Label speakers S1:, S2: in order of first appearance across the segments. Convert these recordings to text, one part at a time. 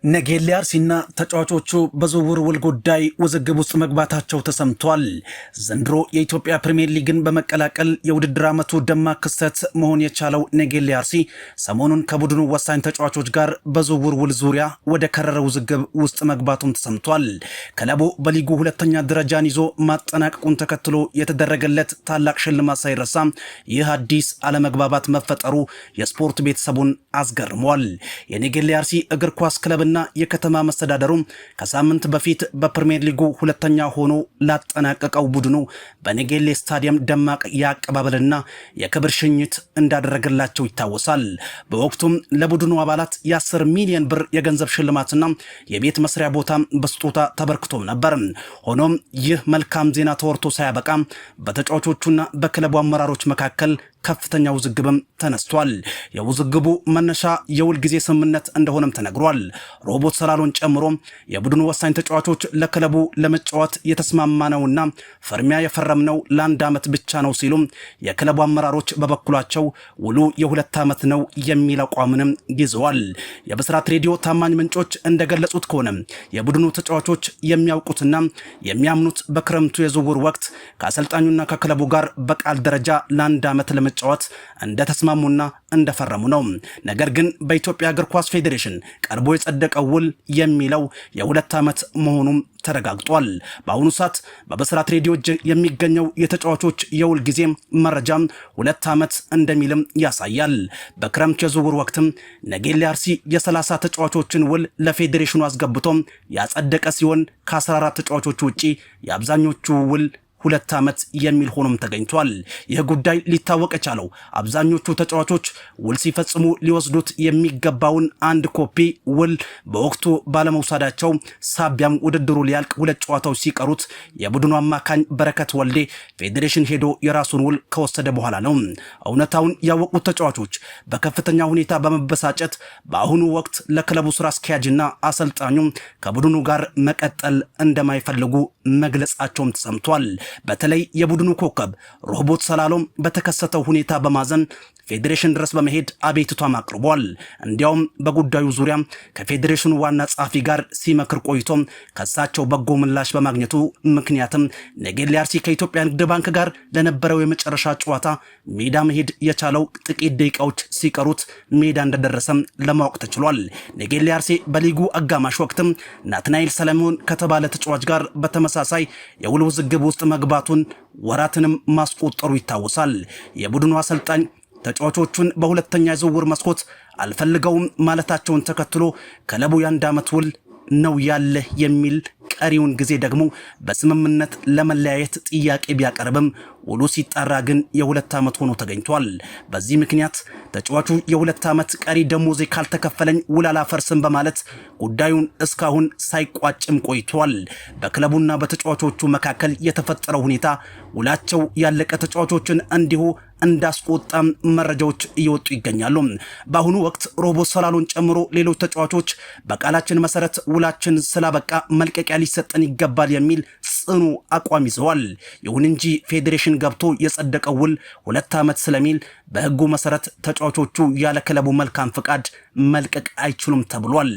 S1: ነጌሌ አርሲና ተጫዋቾቹ በዝውውር ውል ጉዳይ ውዝግብ ውስጥ መግባታቸው ተሰምቷል። ዘንድሮ የኢትዮጵያ ፕሪሚየር ሊግን በመቀላቀል የውድድር ዓመቱ ደማቅ ክስተት መሆን የቻለው ነጌሌ አርሲ ሰሞኑን ከቡድኑ ወሳኝ ተጫዋቾች ጋር በዝውውር ውል ዙሪያ ወደ ከረረ ውዝግብ ውስጥ መግባቱም ተሰምቷል። ክለቡ በሊጉ ሁለተኛ ደረጃን ይዞ ማጠናቀቁን ተከትሎ የተደረገለት ታላቅ ሽልማት ሳይረሳ ይህ አዲስ አለመግባባት መፈጠሩ የስፖርት ቤተሰቡን አስገርሟል። የነጌሌ አርሲ እግር ኳስ ክለብና የከተማ መስተዳደሩ ከሳምንት በፊት በፕሪሚየር ሊጉ ሁለተኛ ሆኖ ላጠናቀቀው ቡድኑ በነጌሌ ስታዲየም ደማቅ የአቀባበልና የክብር ሽኝት እንዳደረገላቸው ይታወሳል። በወቅቱም ለቡድኑ አባላት የ10 ሚሊዮን ብር የገንዘብ ሽልማትና የቤት መስሪያ ቦታ በስጦታ ተበርክቶም ነበር። ሆኖም ይህ መልካም ዜና ተወርቶ ሳያበቃ በተጫዋቾቹና በክለቡ አመራሮች መካከል ከፍተኛ ውዝግብም ተነስቷል። የውዝግቡ መነሻ የውል ጊዜ ስምምነት እንደሆነም ተነግሯል። ሮቦት ሰላሎን ጨምሮ የቡድኑ ወሳኝ ተጫዋቾች ለክለቡ ለመጫወት የተስማማነውና ፍርሚያ የፈረምነው ለአንድ ዓመት ብቻ ነው ሲሉ የክለቡ አመራሮች በበኩላቸው ውሉ የ2 ዓመት ነው የሚል አቋምንም ይዘዋል። የብስራት ሬዲዮ ታማኝ ምንጮች እንደገለጹት ከሆነ የቡድኑ ተጫዋቾች የሚያውቁትና የሚያምኑት በክረምቱ የዝውውር ወቅት ከአሰልጣኙና ከክለቡ ጋር በቃል ደረጃ ለአንድ ዓመት ለመጫወት እንደተስማሙና እንደፈረሙ ነው። ነገር ግን በኢትዮጵያ እግር ኳስ ፌዴሬሽን ቀርቦ የጸደቀው ውል የሚለው የ2 ዓመት መሆኑም ተረጋግጧል። በአሁኑ ሰዓት በብስራት ሬዲዮ የሚገኘው የተጫዋቾች የውል ጊዜ መረጃ 2 ዓመት እንደሚልም ያሳያል። በክረምት የዝውውር ወቅትም ነጌሌ አርሲ የ30 ተጫዋቾችን ውል ለፌዴሬሽኑ አስገብቶ ያጸደቀ ሲሆን ከ14 ተጫዋቾች ውጪ የአብዛኞቹ ውል 2 ዓመት የሚል ሆኖም ተገኝቷል። ይህ ጉዳይ ሊታወቅ የቻለው አብዛኞቹ ተጫዋቾች ውል ሲፈጽሙ ሊወስዱት የሚገባውን አንድ ኮፒ ውል በወቅቱ ባለመውሰዳቸው ሳቢያም ውድድሩ ሊያልቅ 2 ጨዋታዎች ሲቀሩት የቡድኑ አማካኝ በረከት ወልዴ ፌዴሬሽን ሄዶ የራሱን ውል ከወሰደ በኋላ ነው። እውነታውን ያወቁት ተጫዋቾች በከፍተኛ ሁኔታ በመበሳጨት በአሁኑ ወቅት ለክለቡ ስራ አስኪያጅና አሰልጣኙ ከቡድኑ ጋር መቀጠል እንደማይፈልጉ መግለጻቸውም ተሰምቷል። በተለይ የቡድኑ ኮከብ ሮቦት ሰላሎም በተከሰተው ሁኔታ በማዘን ፌዴሬሽን ድረስ በመሄድ አቤቱታም አቅርቧል። እንዲያውም በጉዳዩ ዙሪያ ከፌዴሬሽኑ ዋና ጸሐፊ ጋር ሲመክር ቆይቶ ከሳቸው በጎ ምላሽ በማግኘቱ ምክንያትም ነጌሌ አርሲ ከኢትዮጵያ ንግድ ባንክ ጋር ለነበረው የመጨረሻ ጨዋታ ሜዳ መሄድ የቻለው ጥቂት ደቂቃዎች ሲቀሩት ሜዳ እንደደረሰም ለማወቅ ተችሏል። ነጌሌ አርሲ በሊጉ አጋማሽ ወቅትም ናትናኤል ሰለሞን ከተባለ ተጫዋች ጋር በተመሳሳይ የውል ውዝግብ ውስጥ መግባቱን ወራትንም ማስቆጠሩ ይታወሳል። የቡድኑ አሰልጣኝ ተጫዋቾቹን በሁለተኛ የዝውውር መስኮት አልፈልገውም ማለታቸውን ተከትሎ ክለቡ የ1 ዓመት ውል ነው ያለ የሚል ቀሪውን ጊዜ ደግሞ በስምምነት ለመለያየት ጥያቄ ቢያቀርብም ውሉ ሲጣራ ግን የ2 ዓመት ሆኖ ተገኝቷል። በዚህ ምክንያት ተጫዋቹ የ2 ዓመት ቀሪ ደሞዜ ካልተከፈለኝ ውል አላፈርስም በማለት ጉዳዩን እስካሁን ሳይቋጭም ቆይቷል። በክለቡና በተጫዋቾቹ መካከል የተፈጠረው ሁኔታ ውላቸው ያለቀ ተጫዋቾችን እንዲሁ እንዳስቆጣም መረጃዎች እየወጡ ይገኛሉ። በአሁኑ ወቅት ሮቦት ሰላሎን ጨምሮ ሌሎች ተጫዋቾች በቃላችን መሰረት ውላችን ስላበቃ መልቀቂያ ሊሰጠን ይገባል የሚል ጽኑ አቋም ይዘዋል። ይሁን እንጂ ፌዴሬሽን ገብቶ የጸደቀው ውል 2 ዓመት ስለሚል በሕጉ መሰረት ተጫዋቾቹ ያለ ክለቡ መልካም ፍቃድ መልቀቅ አይችሉም ተብሏል።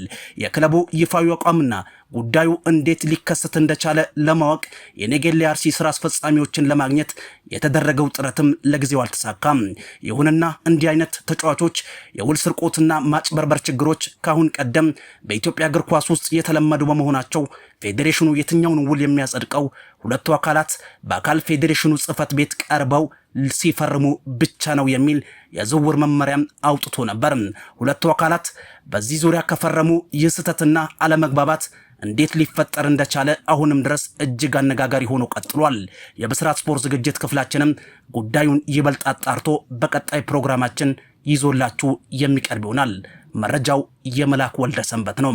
S1: የክለቡ ይፋዊ አቋምና ጉዳዩ እንዴት ሊከሰት እንደቻለ ለማወቅ የነጌሌ አርሲ ስራ አስፈጻሚዎችን ለማግኘት የተደረገው ጥረትም ለጊዜው አልተሳካም። ይሁንና እንዲህ አይነት ተጫዋቾች የውል ስርቆትና ማጭበርበር ችግሮች ካሁን ቀደም በኢትዮጵያ እግር ኳስ ውስጥ የተለመዱ በመሆናቸው ፌዴሬሽኑ የትኛውን ውል የሚያጸድቀው ሁለቱ አካላት በአካል ፌዴሬሽኑ ጽሕፈት ቤት ቀርበው ሲፈርሙ ብቻ ነው የሚል የዝውውር መመሪያም አውጥቶ ነበር። ሁለቱ አካላት በዚህ ዙሪያ ከፈረሙ ይህ ስህተትና አለመግባባት እንዴት ሊፈጠር እንደቻለ አሁንም ድረስ እጅግ አነጋጋሪ ሆኖ ቀጥሏል። የብስራት ስፖርት ዝግጅት ክፍላችንም ጉዳዩን ይበልጥ አጣርቶ በቀጣይ ፕሮግራማችን ይዞላችሁ የሚቀርብ ይሆናል። መረጃው የመላክ ወልደ ሰንበት ነው።